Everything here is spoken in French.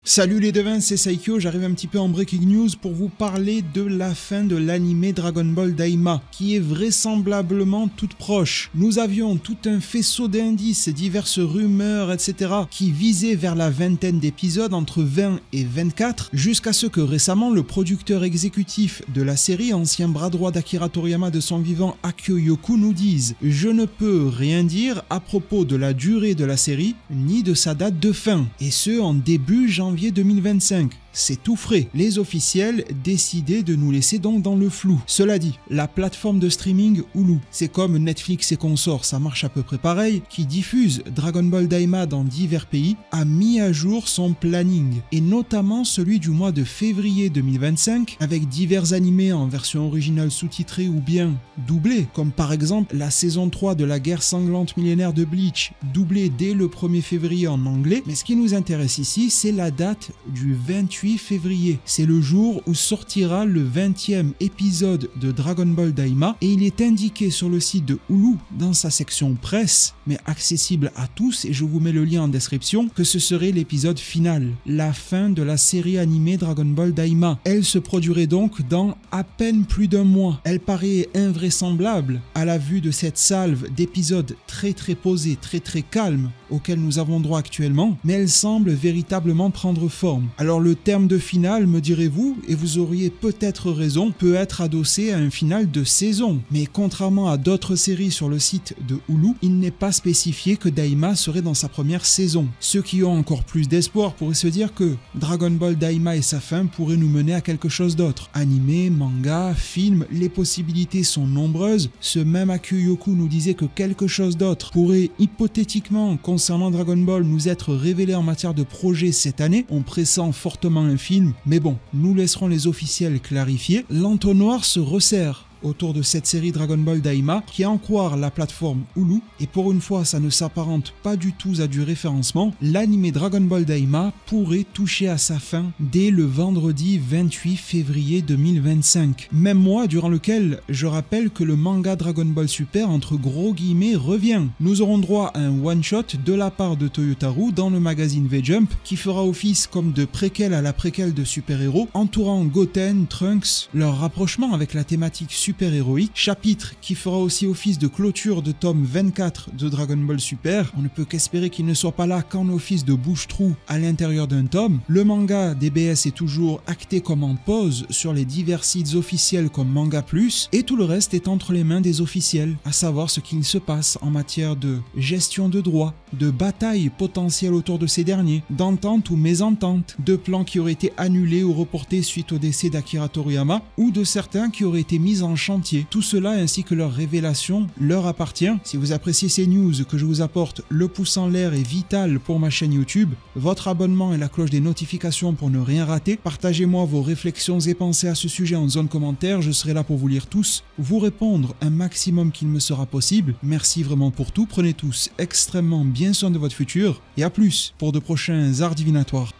Salut les devins, c'est Saikyo, j'arrive un petit peu en breaking news pour vous parler de la fin de l'anime Dragon Ball Daima, qui est vraisemblablement toute proche. Nous avions tout un faisceau d'indices, diverses rumeurs, etc. qui visaient vers la vingtaine d'épisodes, entre 20 et 24, jusqu'à ce que récemment le producteur exécutif de la série, ancien bras droit d'Akira Toriyama de son vivant Akio Yoku, nous dise « Je ne peux rien dire à propos de la durée de la série, ni de sa date de fin », et ce en début janvier 2025. C'est tout frais. Les officiels décidaient de nous laisser donc dans le flou. Cela dit, la plateforme de streaming Hulu, c'est comme Netflix et consorts, ça marche à peu près pareil, qui diffuse Dragon Ball Daima dans divers pays, a mis à jour son planning, et notamment celui du mois de février 2025, avec divers animés en version originale sous-titrée ou bien doublée, comme par exemple la saison 3 de la guerre sanglante millénaire de Bleach, doublée dès le 1er février en anglais. Mais ce qui nous intéresse ici, c'est la date du 28 février. C'est le jour où sortira le 20e épisode de Dragon Ball Daima et il est indiqué sur le site de Hulu dans sa section presse, mais accessible à tous, et je vous mets le lien en description, que ce serait l'épisode final, la fin de la série animée Dragon Ball Daima. Elle se produirait donc dans à peine plus d'un mois. Elle paraît invraisemblable à la vue de cette salve d'épisodes très posés, très calmes auxquels nous avons droit actuellement, mais elle semble véritablement prendre forme. Alors le terme de finale, me direz-vous, et vous auriez peut-être raison, peut être adossé à un final de saison. Mais contrairement à d'autres séries sur le site de Hulu, il n'est pas spécifié que Daima serait dans sa première saison. Ceux qui ont encore plus d'espoir pourraient se dire que Dragon Ball Daima et sa fin pourraient nous mener à quelque chose d'autre. Animé, manga, film, les possibilités sont nombreuses. Ce même Akio Yoku nous disait que quelque chose d'autre pourrait hypothétiquement, concernant Dragon Ball, nous être révélé en matière de projet cette année. On pressent fortement un film, mais bon, nous laisserons les officiels clarifier. L'entonnoir se resserre autour de cette série Dragon Ball Daima, qui a en croire la plateforme Hulu, et pour une fois ça ne s'apparente pas du tout à du référencement, l'anime Dragon Ball Daima pourrait toucher à sa fin dès le vendredi 28 février 2025. Même mois durant lequel je rappelle que le manga Dragon Ball Super entre gros guillemets revient. Nous aurons droit à un one-shot de la part de Toyotaru dans le magazine V-Jump, qui fera office comme de préquel à la préquelle de super-héros, entourant Goten, Trunks, leur rapprochement avec la thématique super-héroïque, chapitre qui fera aussi office de clôture de tome 24 de Dragon Ball Super. On ne peut qu'espérer qu'il ne soit pas là qu'en office de bouche-trou à l'intérieur d'un tome. Le manga DBS est toujours acté comme en pause sur les divers sites officiels comme Manga Plus, et tout le reste est entre les mains des officiels, à savoir ce qu'il se passe en matière de gestion de droits, de batailles potentielles autour de ces derniers, d'ententes ou mésententes, de plans qui auraient été annulés ou reportés suite au décès d'Akira Toriyama, ou de certains qui auraient été mis en chantier. Tout cela ainsi que leur révélation leur appartient. Si vous appréciez ces news que je vous apporte, le pouce en l'air est vital pour ma chaîne YouTube, votre abonnement et la cloche des notifications pour ne rien rater. Partagez-moi vos réflexions et pensées à ce sujet en zone commentaire, je serai là pour vous lire tous, vous répondre un maximum qu'il me sera possible. Merci vraiment pour tout, prenez tous extrêmement bien soin de votre futur, et à plus pour de prochains arts divinatoires.